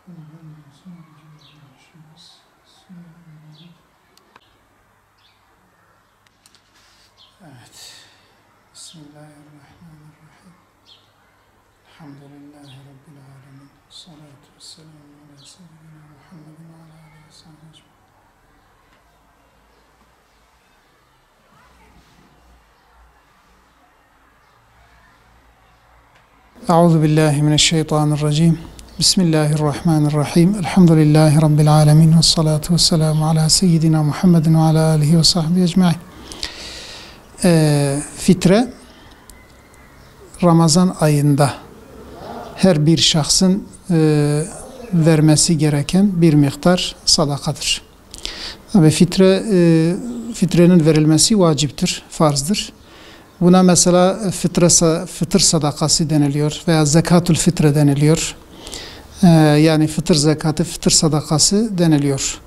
Evet. Bismillahirrahmanirrahim. Elhamdülillahi Rabbil alemin. Salatu vesselamu ala seyyidina Muhammedin ve ala alihi ve sahbihi ecmaîn. Euzu billahi mineşşeytanirracim. Bismillahirrahmanirrahim. Elhamdülillahi Rabbil alemin. Ve salatu vesselamu ala seyyidina Muhammedin ve ala alihi ve sahbihi ecmaîn. Fitre, Ramazan ayında her bir şahsın vermesi gereken bir miktar sadakadır. Tabi fitrenin verilmesi vaciptir, farzdır. Buna mesela fıtır sadakası deniliyor veya zekatül fitre deniliyor. Yani fıtır zekatı, fıtır sadakası deniliyor.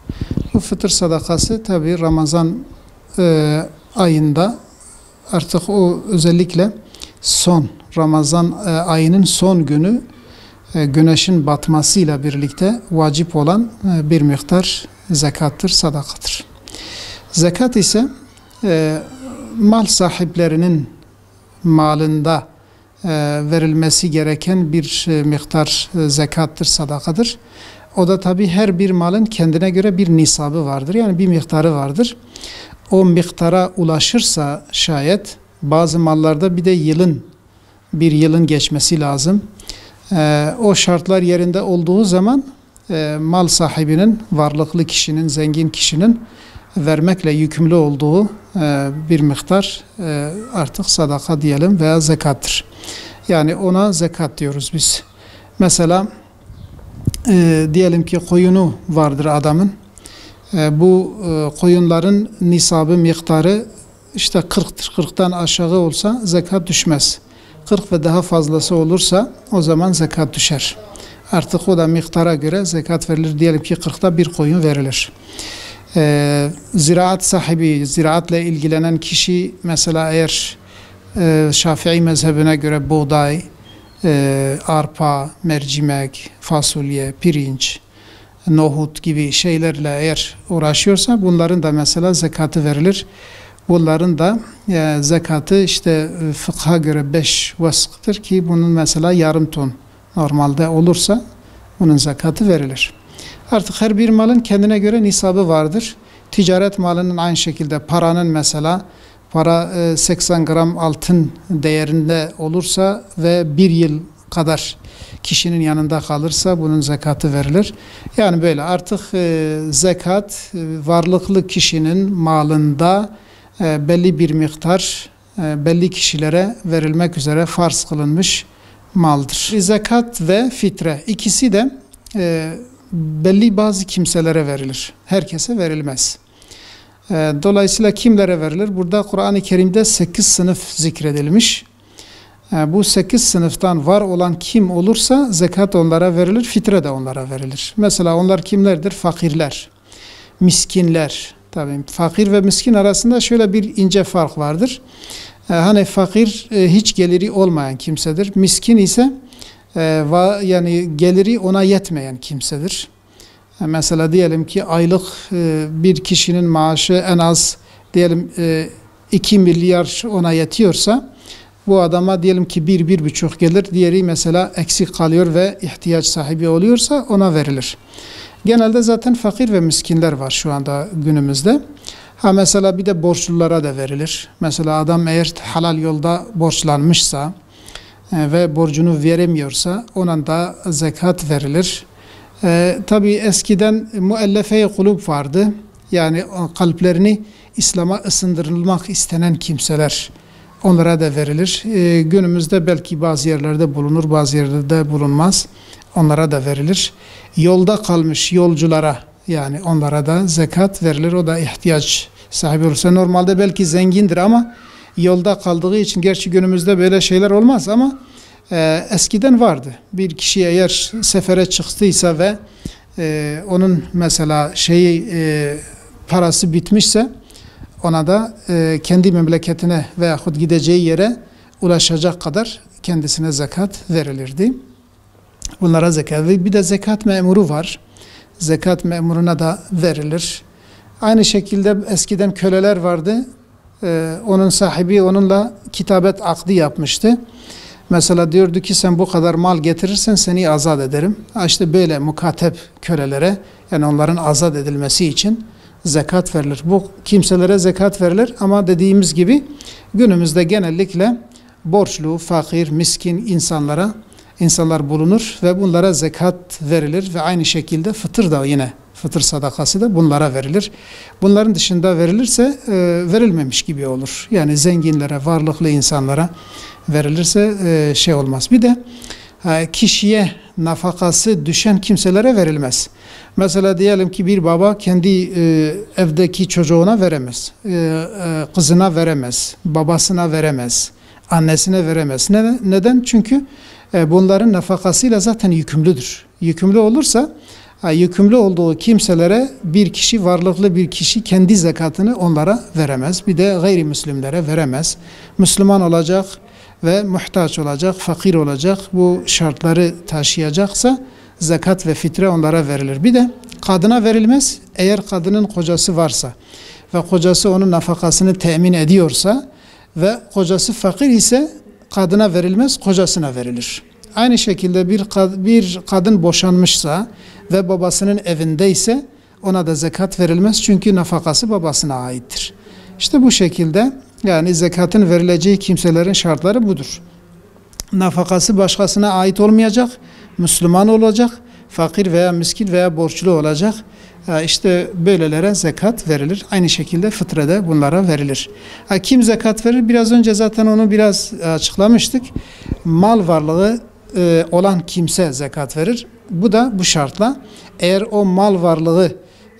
Bu fıtır sadakası tabi Ramazan ayında artık o özellikle son Ramazan ayının son günü güneşin batmasıyla birlikte vacip olan bir miktar zekattır, sadakadır. Zekat ise mal sahiplerinin malında verilmesi gereken bir miktar zekattır, sadakadır. O da tabi her bir malın kendine göre bir nisabı vardır. Yani bir miktarı vardır. O miktara ulaşırsa şayet bazı mallarda bir de bir yılın geçmesi lazım. O şartlar yerinde olduğu zaman mal sahibinin, varlıklı kişinin, zengin kişinin vermekle yükümlü olduğu bir miktar artık sadaka diyelim veya zekattır. Yani ona zekat diyoruz biz. Mesela diyelim ki koyunu vardır adamın. Bu koyunların nisabı miktarı işte 40'tır. 40'tan aşağı olsa zekat düşmez. 40 ve daha fazlası olursa o zaman zekat düşer. Artık o da miktara göre zekat verilir. Diyelim ki 40'ta bir koyun verilir. Ziraat sahibi, ziraatla ilgilenen kişi mesela eğer Şafii mezhebine göre buğday, arpa, mercimek, fasulye, pirinç, nohut gibi şeylerle eğer uğraşıyorsa bunların da mesela zekatı verilir. Bunların da zekatı işte fıkha göre 5 vaskıdır ki bunun mesela yarım ton normalde olursa bunun zekatı verilir. Artık her bir malın kendine göre nisabı vardır. Ticaret malının aynı şekilde paranın mesela para 80 gram altın değerinde olursa ve bir yıl kadar kişinin yanında kalırsa bunun zekatı verilir. Yani böyle artık zekat varlıklı kişinin malında belli bir miktar belli kişilere verilmek üzere farz kılınmış maldır. Zekat ve fitre ikisi de belli bazı kimselere verilir. Herkese verilmez. Dolayısıyla kimlere verilir? Burada Kur'an-ı Kerim'de 8 sınıf zikredilmiş. Bu 8 sınıftan var olan kim olursa zekat onlara verilir, fitre de onlara verilir. Mesela onlar kimlerdir? Fakirler, miskinler. Tabii fakir ve miskin arasında şöyle bir ince fark vardır. Hani fakir hiç geliri olmayan kimsedir. Miskin ise yani geliri ona yetmeyen kimsedir. Mesela diyelim ki aylık bir kişinin maaşı en az diyelim 2 milyar ona yetiyorsa bu adama diyelim ki 1-1,5 gelir. Diğeri mesela eksik kalıyor ve ihtiyaç sahibi oluyorsa ona verilir. Genelde zaten fakir ve miskinler var şu anda günümüzde. Mesela bir de borçlulara da verilir. Mesela adam eğer halal yolda borçlanmışsa ve borcunu veremiyorsa ona da zekat verilir. Tabi eskiden müellefe-i kulub vardı. Yani kalplerini İslam'a ısındırılmak istenen kimseler, onlara da verilir. Günümüzde belki bazı yerlerde bulunur, bazı yerlerde bulunmaz. Onlara da verilir. Yolda kalmış yolculara, yani onlara da zekat verilir. O da ihtiyaç sahibi olursa. Normalde belki zengindir ama yolda kaldığı için, gerçi günümüzde böyle şeyler olmaz ama eskiden vardı. Bir kişi eğer sefere çıktıysa ve onun mesela parası bitmişse ona da kendi memleketine veyahut gideceği yere ulaşacak kadar kendisine zekat verilirdi. Bunlara zekat ve bir de zekat memuru var. Zekat memuruna da verilir. Aynı şekilde eskiden köleler vardı. Onun sahibi onunla kitabet akdi yapmıştı. Mesela diyordu ki sen bu kadar mal getirirsen seni azat ederim. İşte böyle mukatep kölelere, yani onların azat edilmesi için zekat verilir. Bu kimselere zekat verilir ama dediğimiz gibi günümüzde genellikle borçlu, fakir, miskin insanlar bulunur ve bunlara zekat verilir ve aynı şekilde fıtır da yine fıtır sadakası da bunlara verilir. Bunların dışında verilirse verilmemiş gibi olur. Yani zenginlere, varlıklı insanlara verilirse şey olmaz. Bir de kişiye nafakası düşen kimselere verilmez. Mesela diyelim ki bir baba kendi evdeki çocuğuna veremez. Kızına veremez. Babasına veremez. Annesine veremez. Neden? Çünkü bunların nafakasıyla zaten yükümlüdür. Yükümlü olursa yükümlü olduğu kimselere bir kişi, varlıklı bir kişi kendi zekatını onlara veremez. Bir de gayrimüslimlere veremez. Müslüman olacak ve muhtaç olacak, fakir olacak, bu şartları taşıyacaksa zekat ve fitre onlara verilir. Bir de kadına verilmez. Eğer kadının kocası varsa ve kocası onun nafakasını temin ediyorsa ve kocası fakir ise kadına verilmez, kocasına verilir. Aynı şekilde bir kadın boşanmışsa ve babasının evindeyse ona da zekat verilmez çünkü nafakası babasına aittir. İşte bu şekilde yani zekatın verileceği kimselerin şartları budur. Nafakası başkasına ait olmayacak, Müslüman olacak, fakir veya miskin veya borçlu olacak. İşte böylelere zekat verilir. Aynı şekilde fıtrede bunlara verilir. Kim zekat verir? Biraz önce zaten onu biraz açıklamıştık. Mal varlığı olan kimse zekat verir. Bu da bu şartla. Eğer o mal varlığı,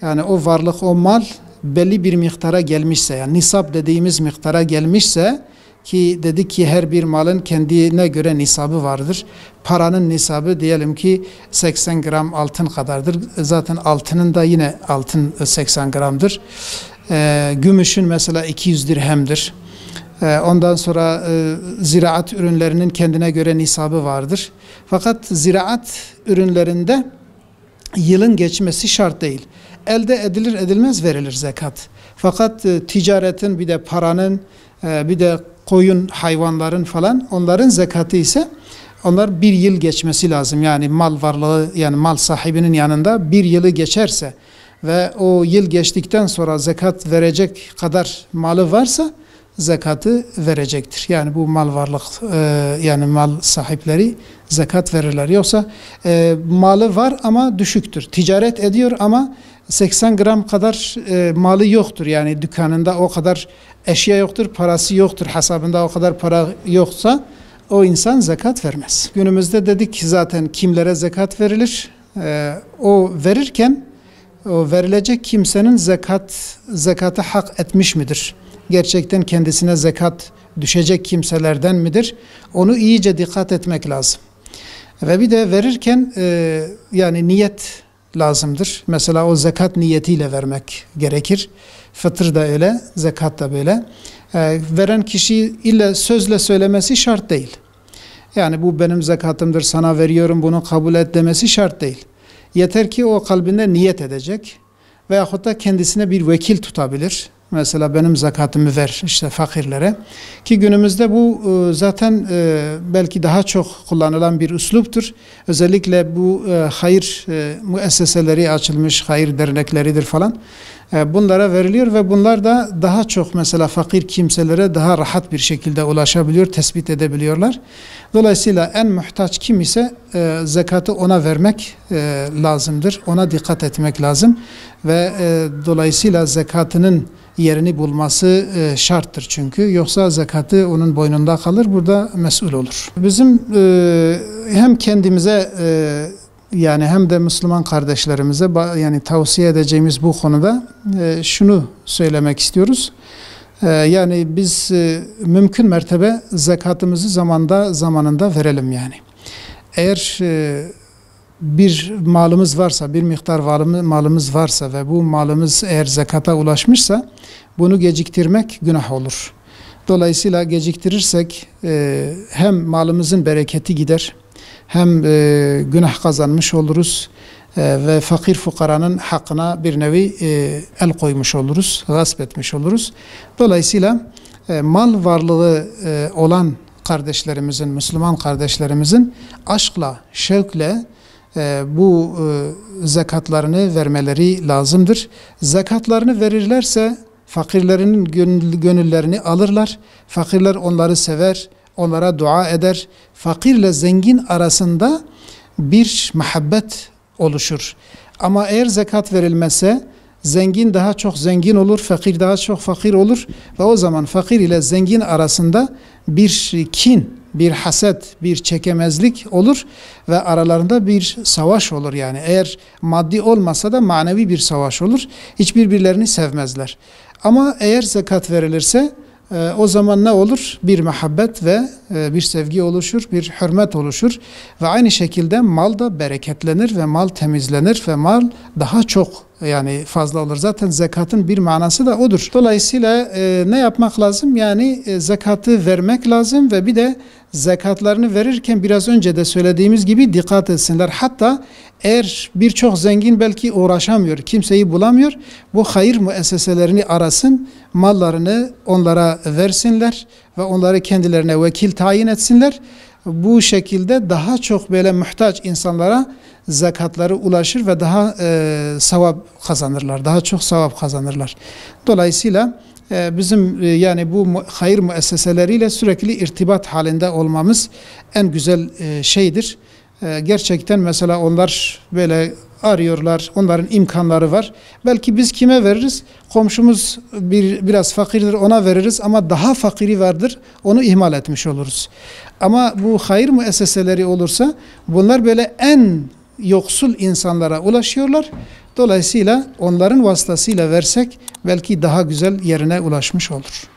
yani o varlık, o mal belli bir miktara gelmişse, yani nisap dediğimiz miktara gelmişse, ki dedik ki her bir malın kendine göre nisabı vardır. Paranın nisabı diyelim ki 80 gram altın kadardır. Zaten altının da yine altın 80 gramdır. Gümüşün mesela 200 dirhemdir. Ondan sonra ziraat ürünlerinin kendine göre nisabı vardır. Fakat ziraat ürünlerinde yılın geçmesi şart değil. Elde edilir edilmez verilir zekat. Fakat ticaretin, bir de paranın, bir de koyun, hayvanların falan, onların zekatı ise onlar bir yıl geçmesi lazım. Yani mal varlığı, yani mal sahibinin yanında bir yılı geçerse ve o yıl geçtikten sonra zekat verecek kadar malı varsa zekatı verecektir. Yani bu mal varlık, yani mal sahipleri zekat verirler. Yoksa malı var ama düşüktür. Ticaret ediyor ama 80 gram kadar malı yoktur. Yani dükkanında o kadar eşya yoktur, parası yoktur. Hesabında o kadar para yoksa o insan zekat vermez. Günümüzde dedik zaten kimlere zekat verilir? O verirken o verilecek kimsenin zekata hak etmiş midir? Gerçekten kendisine zekat düşecek kimselerden midir? Onu iyice dikkat etmek lazım. Ve bir de verirken yani niyet lazımdır. Mesela o zekat niyetiyle vermek gerekir. Fıtır da öyle, zekat da böyle. Veren kişi illa sözle söylemesi şart değil. Yani bu benim zekatımdır, sana veriyorum, bunu kabul et demesi şart değil. Yeter ki o kalbinde niyet edecek veyahut da kendisine bir vekil tutabilir. Mesela benim zekatımı ver işte fakirlere. Ki günümüzde bu zaten belki daha çok kullanılan bir üsluptur. Özellikle bu hayır müesseseleri açılmış, hayır dernekleridir falan. Bunlara veriliyor ve bunlar da daha çok mesela fakir kimselere daha rahat bir şekilde ulaşabiliyor, tespit edebiliyorlar. Dolayısıyla en muhtaç kim ise zekatı ona vermek lazımdır. Ona dikkat etmek lazım ve dolayısıyla zekatının yerini bulması şarttır çünkü. Yoksa zekatı onun boynunda kalır, burada mesul olur. Bizim hem kendimize yani hem de Müslüman kardeşlerimize yani tavsiye edeceğimiz bu konuda şunu söylemek istiyoruz. Yani biz mümkün mertebe zekatımızı zamanında verelim yani. Eğer bir malımız varsa, bir miktar malımız varsa ve bu malımız eğer zekata ulaşmışsa bunu geciktirmek günah olur. Dolayısıyla geciktirirsek hem malımızın bereketi gider, hem günah kazanmış oluruz ve fakir fukaranın hakkına bir nevi el koymuş oluruz, gasp etmiş oluruz. Dolayısıyla mal varlığı olan kardeşlerimizin, Müslüman kardeşlerimizin aşkla, şevkle bu zekatlarını vermeleri lazımdır. Zekatlarını verirlerse fakirlerin gönüllerini alırlar. Fakirler onları sever, onlara dua eder. Fakirle zengin arasında bir muhabbet oluşur. Ama eğer zekat verilmezse zengin daha çok zengin olur, fakir daha çok fakir olur ve o zaman fakir ile zengin arasında bir kin, bir haset, bir çekemezlik olur ve aralarında bir savaş olur yani. Eğer maddi olmasa da manevi bir savaş olur. Hiç birbirlerini sevmezler. Ama eğer zekat verilirse o zaman ne olur? Bir muhabbet ve bir sevgi oluşur, bir hürmet oluşur ve aynı şekilde mal da bereketlenir ve mal temizlenir ve mal daha çok yani fazla olur. Zaten zekatın bir manası da odur. Dolayısıyla ne yapmak lazım? Yani zekatı vermek lazım ve bir de zekatlarını verirken biraz önce de söylediğimiz gibi dikkat etsinler. Hatta eğer birçok zengin belki uğraşamıyor, kimseyi bulamıyor, bu hayır müesseselerini arasın, mallarını onlara versinler ve onları kendilerine vekil tayin etsinler. Bu şekilde daha çok böyle muhtaç insanlara zekatları ulaşır ve daha sevap kazanırlar, daha çok sevap kazanırlar. Dolayısıyla bizim yani bu hayır müesseseleriyle sürekli irtibat halinde olmamız en güzel şeydir. Gerçekten mesela onlar böyle arıyorlar, onların imkanları var. Belki biz kime veririz? Komşumuz biraz fakirdir, ona veririz ama daha fakiri vardır, onu ihmal etmiş oluruz. Ama bu hayır müesseseleri olursa bunlar böyle en yoksul insanlara ulaşıyorlar. Dolayısıyla onların vasıtasıyla versek belki daha güzel yerine ulaşmış olur.